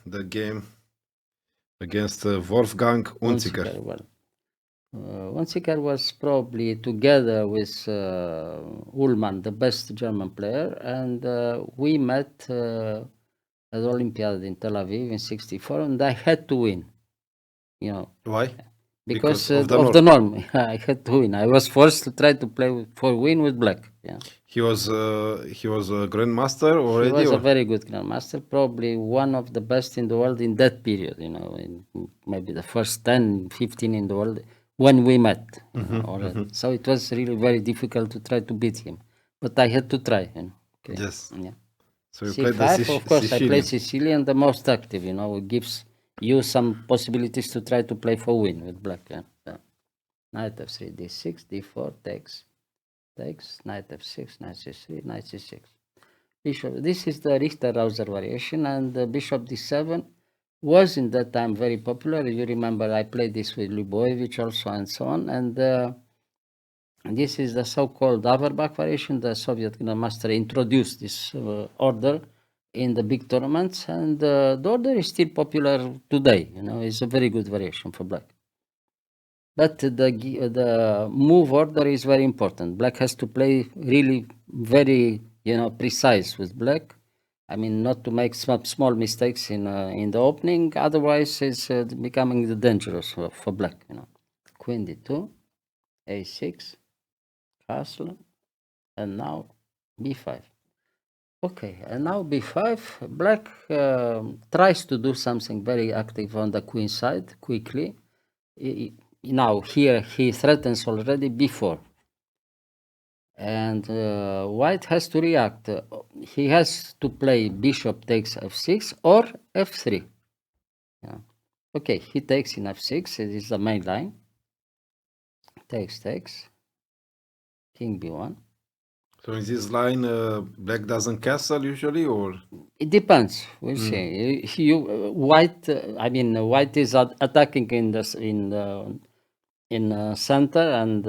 the game against Wolfgang Unzicker? Unzicker, well, Unzicker was probably together with Ullmann, the best German player, and we met at Olympiad in Tel Aviv in '64, and I had to win. Why? Because of the norm. I had to win. I was forced to try to play for win with black. Yeah. He was a grandmaster He already, was a or very good grandmaster, probably one of the best in the world in that period, in maybe the first 10, 15 in the world when we met already. So it was really very difficult to try to beat him. But I had to try, Okay. yes. Yeah. So you played the C5, of course, I play Sicilian. Sicilian, the most active, it gives you some possibilities to try to play for win with black. Yeah. Knight f3, d6, d4, takes, knight f6, knight c3, knight c6. Bishop, this is the Richter-Rauser variation, and bishop d7 was in that time very popular. You remember I played this with Lubovich also and so on, and this is the so-called Averbach variation. The Soviet grandmaster introduced this order in the big tournaments, and the order is still popular today. It's a very good variation for black. But the move order is very important. Black has to play really very precise with black. I mean, not to make small mistakes in the opening. Otherwise, it's becoming dangerous for black. Queen d2, a6, castle, and now b5. Okay, and now b5. Black tries to do something very active on the queen side quickly. Now here he threatens already b4, and white has to react. He has to play bishop takes f6 or f3. Yeah. Okay, he takes in f6. It is the main line. Takes, king b1. So in this line, black doesn't castle usually, or it depends. We'll see. White. White is attacking in center, and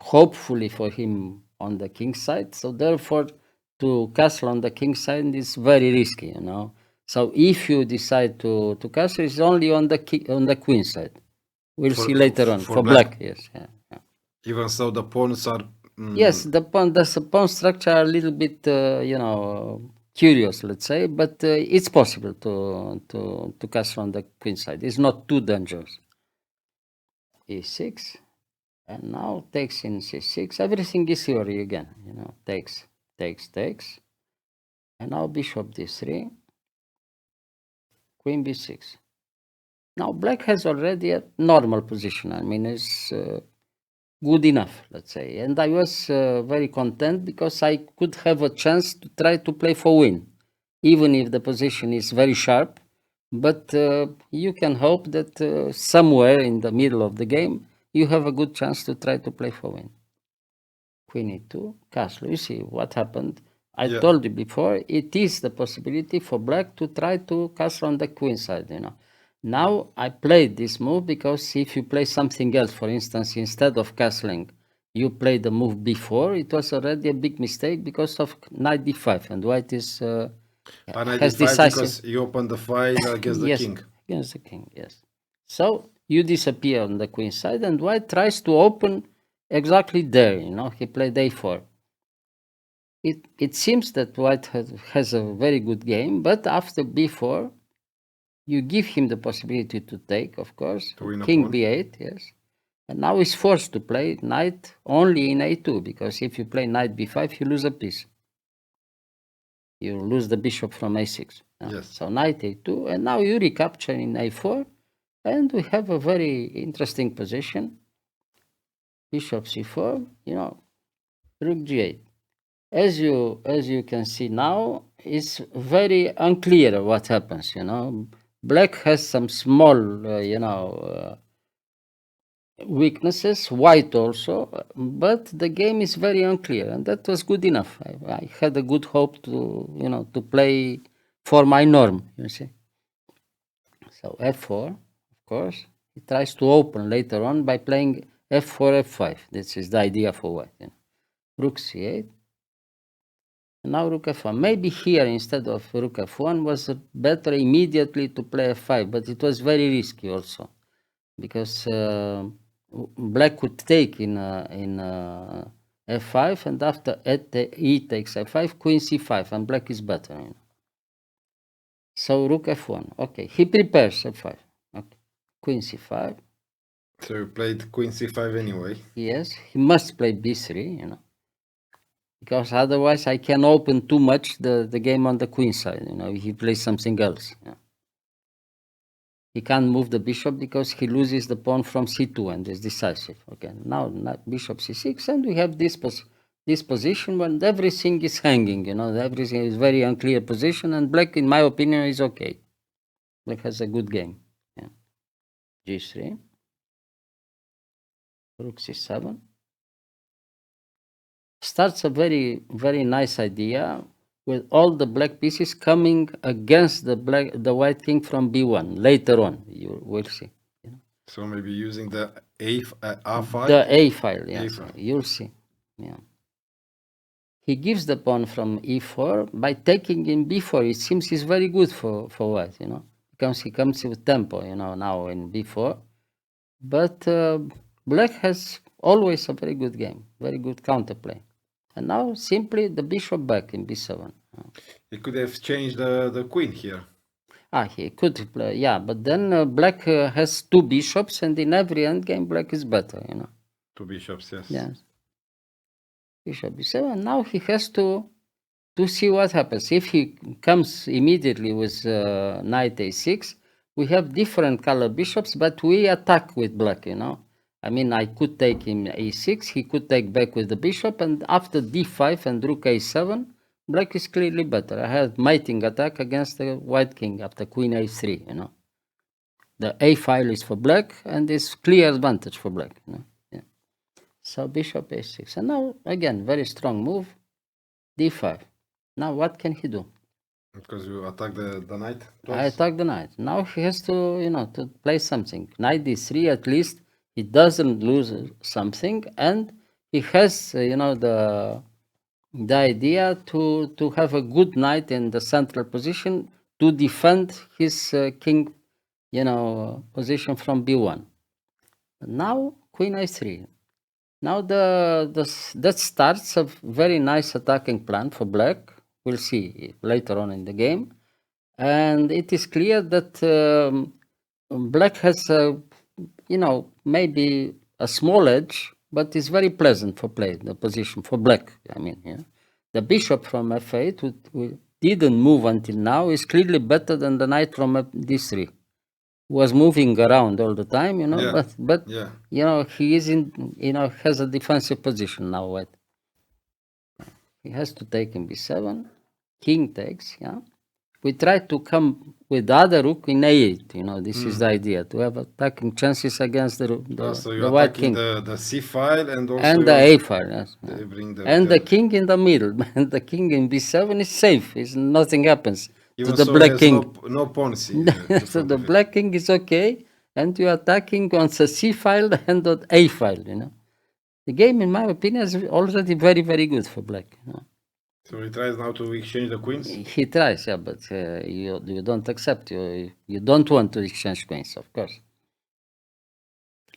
hopefully for him on the king side. So therefore, to castle on the king side is very risky. So if you decide to castle, it's only on the queen side. We'll see later on for black. Yes. Yeah. Even so, the pawns are. Yes, the pawn structure are a little bit, curious, let's say, but it's possible to castle on the queen side. It's not too dangerous. e6, and now takes in c6. Everything is theory again. Takes, and now bishop d3, queen b6. Now black has already a normal position. It's good enough, let's say. And I was very content because I could have a chance to try to play for win, even if the position is very sharp. But you can hope that somewhere in the middle of the game, you have a good chance to try to play for win. Queen e2, castle. You see what happened. I told you before, it is the possibility for black to try to castle on the queen side, Now I played this move because if you play something else, for instance, instead of castling, you play the move before, it was already a big mistake because of knight d5, and white is has decisive. Because you open the fight against the yes, king. Against the king, yes. So you disappear on the queen side, and white tries to open exactly there. He played a4. It seems that white has a very good game, but after b4, you give him the possibility to take, of course. King b8, yes. And now he's forced to play knight only in a2, because if you play knight b5, you lose a piece. You lose the bishop from a6. Yes. So knight a2, and now you recapture in a4, and we have a very interesting position. Bishop c4, rook g8. As you can see now, it's very unclear what happens. Black has some small, weaknesses. White also, but the game is very unclear, and that was good enough. I had a good hope to play for my norm. You see. So f4, of course, he tries to open later on by playing f4, f5. This is the idea for white. Rook c8. Now rook f1. Maybe here instead of rook f1 was better immediately to play f5, but it was very risky also, because black could take in f5, and after e takes f5, queen c5, and black is better. You know? So rook f1. Okay, he prepares f5. Okay, queen c5. So you played queen c5 anyway. Yes, he must play b3. You know. Because otherwise I can open too much the game on the queen side, you know, if he plays something else. Yeah. He can't move the bishop because he loses the pawn from c2 and is decisive. Okay, now bishop c6, and we have this position when everything is hanging, you know, everything is very unclear position, and black, in my opinion, is okay. Black has a good game. Yeah. g3, rook c7. Starts a very, very nice idea with all the black pieces coming against the white king from b1. Later on, you will see. You know? So maybe using the a5? The a file, yes. A file. You'll see. Yeah. He gives the pawn from e4 by taking in b4. It seems he's very good for white, you know, because he comes with tempo, you know, now in b4. But black has always a very good game, very good counterplay. And now simply the bishop back in b7. He could have changed the queen here. He could play, yeah, but then black has two bishops, and in every endgame black is better, you know. Two bishops, yes. Yes. Bishop b7. Now he has to see what happens. If he comes immediately with knight a6, we have different color bishops, but we attack with black, you know. I mean, I could take him a6, he could take back with the bishop, and after d5 and rook a7, black is clearly better. I had mating attack against the white king after queen a3, you know. The a file is for black, and it's clear advantage for black, you know. Yeah. So bishop a6, and now again very strong move, d5. Now what can he do? Because you attack the knight twice? I attack the knight. Now he has to, you know, to play something. Knight d3, at least he doesn't lose something, and he has, you know, the idea to have a good knight in the central position to defend his king, you know, position from b1. Now queen a3. Now that starts a very nice attacking plan for black. We'll see later on in the game. And it is clear that black has, you know, maybe a small edge, but it's very pleasant for play, the position for black. I mean, yeah. The bishop from f8, who didn't move until now, is clearly better than the knight from d3. Was moving around all the time, you know, Yeah. but Yeah. you know, he is in, you know, has a defensive position now. What he has to take in b7, king takes, yeah. We try to come with the other rook in a8, you know, this is the idea, to have attacking chances against So the you're white attacking king. the c file and also And the a file, yes. they bring And the king in the middle. And the king in b7 is safe, nothing happens even to the so black has king. no pawn c. So the black king is okay, and you're attacking on the c file and on a file, you know. The game, in my opinion, is already very, very good for black. You know? So he tries now to exchange the queens? He tries, yeah, but you don't accept. You don't want to exchange queens, of course.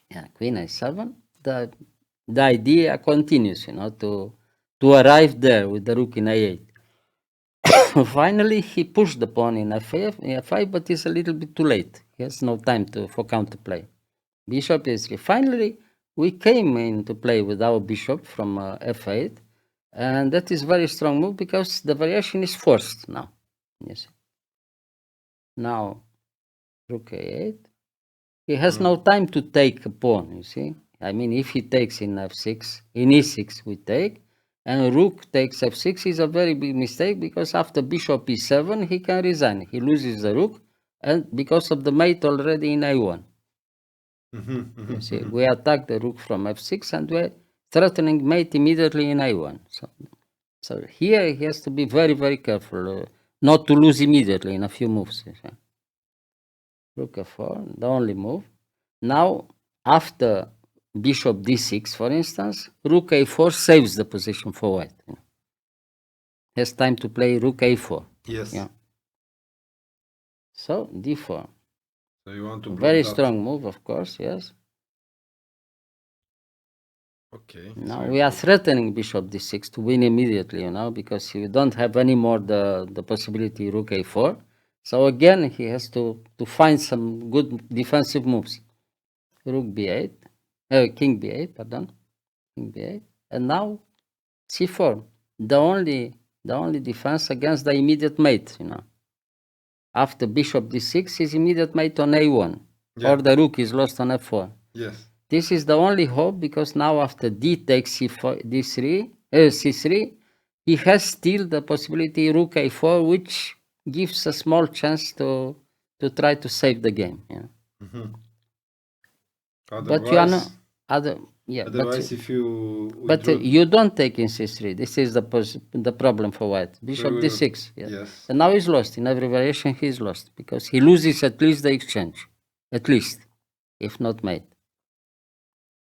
Yeah, queen a7. The idea continues, you know, to arrive there with the rook in a8. Finally, he pushed the pawn in f5, but it's a little bit too late. He has no time for counterplay. Bishop a3. Finally, we came into play with our bishop from f8, and that is very strong move because the variation is forced now. You see. Now, rook a8. He has no time to take a pawn, you see. I mean, if he takes in f6, in e6 we take, and rook takes f6 is a very big mistake because after bishop e7 he can resign. He loses the rook, and because of the mate already in a1. You see, we attack the rook from f6 and we're threatening mate immediately in a1. So here he has to be very, very careful not to lose immediately in a few moves. Rook f4, the only move. Now, after bishop d6, for instance, rook a4 saves the position for white. has time to play rook a4. Yes. Yeah. So d4. So you want to block Very that. strong move, of course, yes. Okay. Now so we are threatening bishop d6 to win immediately, because you don't have anymore the possibility rook a4. So again, he has to find some good defensive moves. Rook b8, king b8, pardon, king b8, and now c4. The only defense against the immediate mate, After bishop d6, his immediate mate on a1, or the rook is lost on f4. Yes. This is the only hope, because now after d takes c4, c3, he has still the possibility rook a4, which gives a small chance to try to save the game. But you are not Otherwise, if you but you don't take in c3. This is the problem for white. Bishop d6. Yes. And now he's lost. In every variation, he's lost, because he loses at least the exchange, at least, if not mate.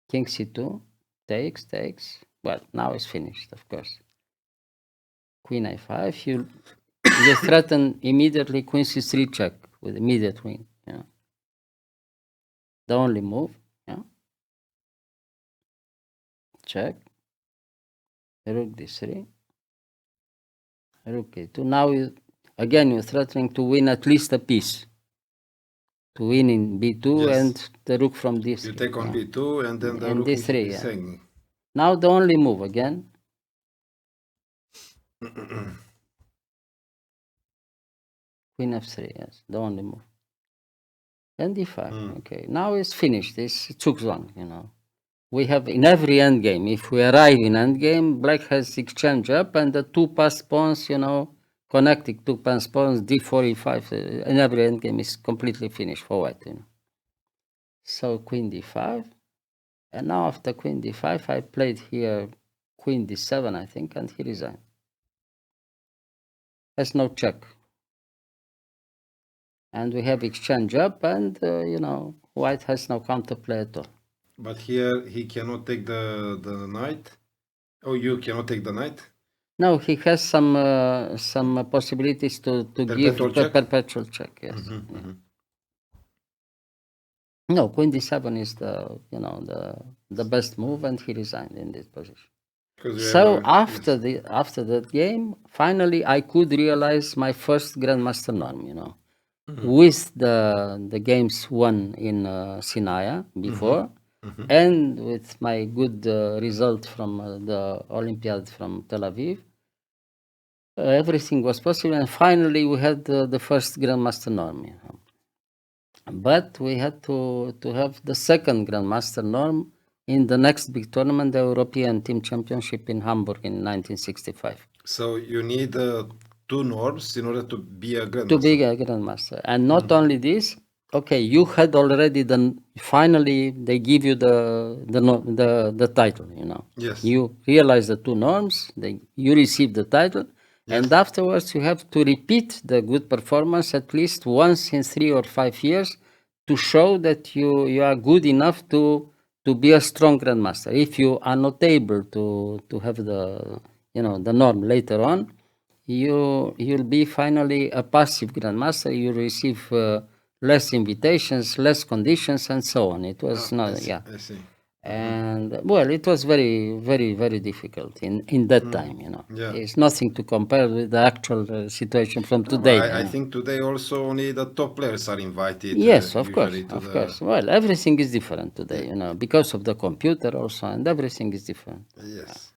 King c2, takes. Well, now it's finished, of course. Queen a5, you threaten immediately queen c3 check with immediate win. The only move. Check. Rook d3. Rook a2. Now you're threatening to win at least a piece. To win in b2 and the rook from d3. You take on b2 and then the rook d3. is hanging. Now the only move again. Queen f3, yes, the only move. And d5. Okay, now it's finished. It's zugzwang, We have in every endgame, if we arrive in endgame, black has exchange up and the two passed pawns, connecting two passed pawns, d4, e5, in every endgame is completely finished for white. So queen d5, and now after queen d5, I played here queen d7, I think, and he resigned. Has no check. And we have exchange up, and, white has no counterplay at all. But here he cannot take the knight. Oh, you cannot take the knight? No, he has some possibilities to give perpetual check. Yes. No, queen d7 is the best move, and he resigned in this position. So after that game, finally I could realize my first grandmaster norm. With the games won in Sinaya before. And with my good result from the Olympiad from Tel Aviv, everything was possible, and finally we had the first grandmaster norm. But we had to have the second grandmaster norm in the next big tournament, the European Team Championship in Hamburg in 1965. So you need two norms in order to be a grandmaster. To be a grandmaster, and not only this. Okay, you had already finally they give you the title, Yes. You realize the two norms, you receive the title, and afterwards you have to repeat the good performance at least once in 3 or 5 years to show that you are good enough to be a strong grandmaster. If you are not able to have the norm later on, you'll be finally a passive grandmaster. You receive less invitations, less conditions, and so on. It was I see. And well, it was very, very, very difficult in that time. It's nothing to compare with the actual situation from today. I think today also only the top players are invited. Yes, of course. Well, everything is different today. Because of the computer also, and everything is different. Yes.